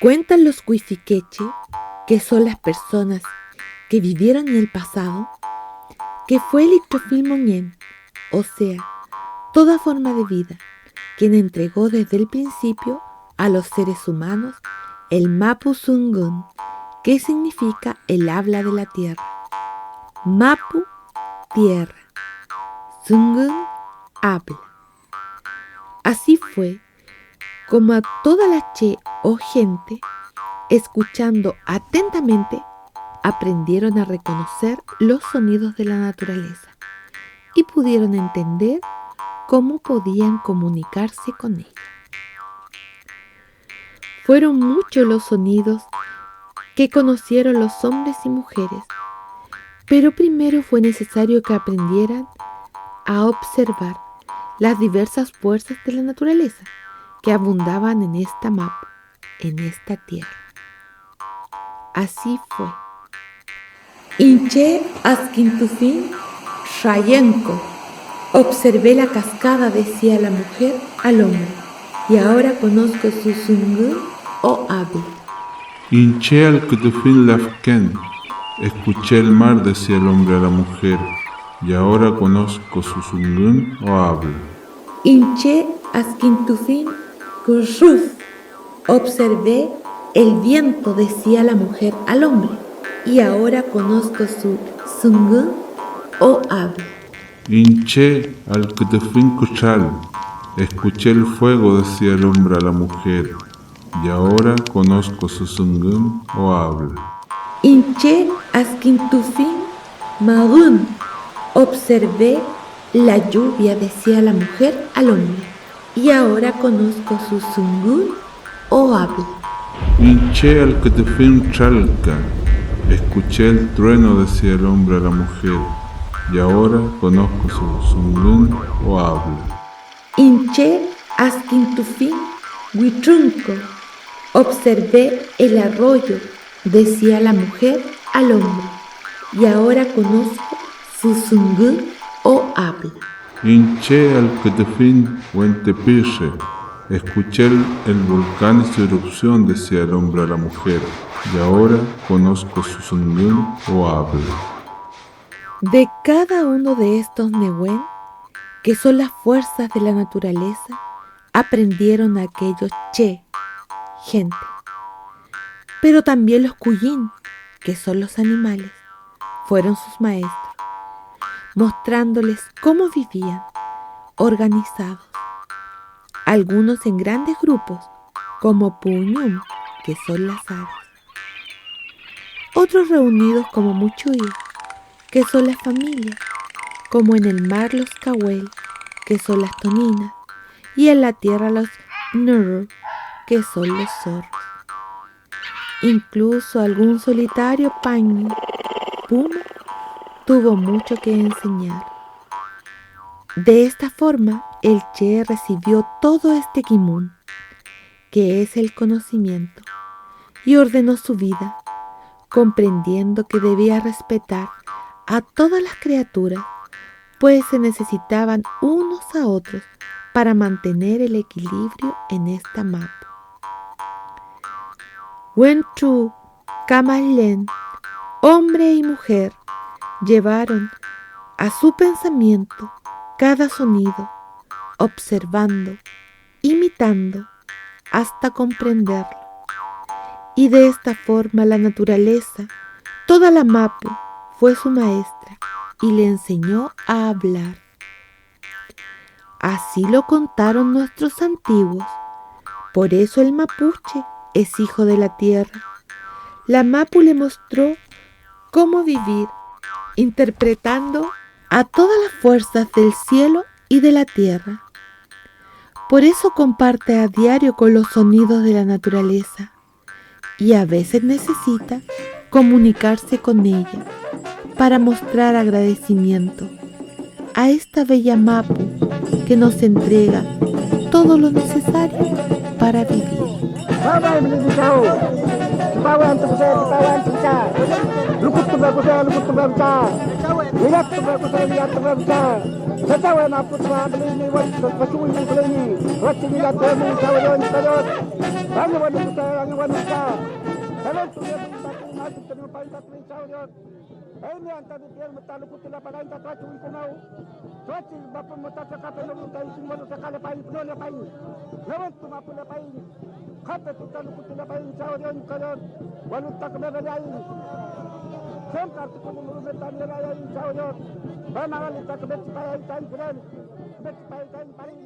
Cuentan los Huifiqueche, que son las personas que vivieron en el pasado, que fue el Ictofilmoñén, o sea, toda forma de vida, quien entregó desde el principio a los seres humanos el Mapu Zungun, que significa el habla de la tierra. Mapu, tierra. Zungun, habla. Así fue como a toda la Che o gente, escuchando atentamente, aprendieron a reconocer los sonidos de la naturaleza y pudieron entender cómo podían comunicarse con ella. Fueron muchos los sonidos que conocieron los hombres y mujeres, pero primero fue necesario que aprendieran a observar las diversas fuerzas de la naturaleza que abundaban en esta mapa, en esta tierra. Así fue. Inche Asquintufín Rayenko. Observé la cascada, decía la mujer al hombre, y ahora conozco su zungun o habla. Inche al Kutufin Lafken. Escuché el mar, decía el hombre a la mujer, y ahora conozco su zungun o habla. Inche Asquintufín Kurruf. Observé el viento, decía la mujer al hombre, y ahora conozco su zungun o habla. Inche al Kutufin Kuchal. Escuché el fuego, decía el hombre a la mujer, y ahora conozco su zungun o habla. Inche Asquintufín Magun. Observé la lluvia, decía la mujer al hombre, y ahora conozco su zungun o habla. Inche al Kutufin Chalka. Escuché el trueno, decía el hombre a la mujer, y ahora conozco su zungun o habla. Inche Asquintufín Huitrunco. Observé el arroyo, decía la mujer al hombre, y ahora conozco su zungun o habla. Inche al Kutufin Huentepirre. Escuché el volcán y su erupción, decía el hombre a la mujer, y ahora conozco su zungun o habla. De cada uno de estos Nehuen, que son las fuerzas de la naturaleza, aprendieron aquellos Che, gente. Pero también los Cuyin, que son los animales, fueron sus maestros, mostrándoles cómo vivían, organizados, algunos en grandes grupos, como Puñum, que son las aves, otros reunidos como Muchuy, que son las familias, como en el mar los Cahuel, que son las toninas, y en la tierra los Nur, que son los zorros. Incluso algún solitario Paño, Puma, tuvo mucho que enseñar. De esta forma, el Che recibió todo este Kimun, que es el conocimiento, y ordenó su vida, comprendiendo que debía respetar a todas las criaturas, pues se necesitaban unos a otros para mantener el equilibrio en esta mapa. Wenchu, Kamalén, hombre y mujer, llevaron a su pensamiento cada sonido, observando, imitando, hasta comprenderlo. Y de esta forma la naturaleza, toda la Mapu, fue su maestra y le enseñó a hablar. Así lo contaron nuestros antiguos. Por eso el mapuche es hijo de la tierra. La Mapu le mostró cómo vivir, interpretando a todas las fuerzas del cielo y de la tierra. Por eso comparte a diario con los sonidos de la naturaleza y a veces necesita comunicarse con ella para mostrar agradecimiento a esta bella Mapu que nos entrega todo lo necesario para vivir. bagusan kutuban ka. Lihat bagusan lihat bagusa. Setawa na putra beli ni wan pasuwi ni beli ni. Roti ni gat ni sawan kadot. Ani wan kita ani wan kita. Kalau sudah tak mati terlupai tak sawan. Ini antara dia metalu kutila pagain tak racu itu mau. Racu bapa mutaka kape namun kain semua sekali pain penuh pain. Lawan tu mampu pain. Kape tu talu kutila pain sawan kadot. Walau tak berlain. Sempre tu como metan lain sawan. Bana kali tak berpain pain keren. Berpain pain pain.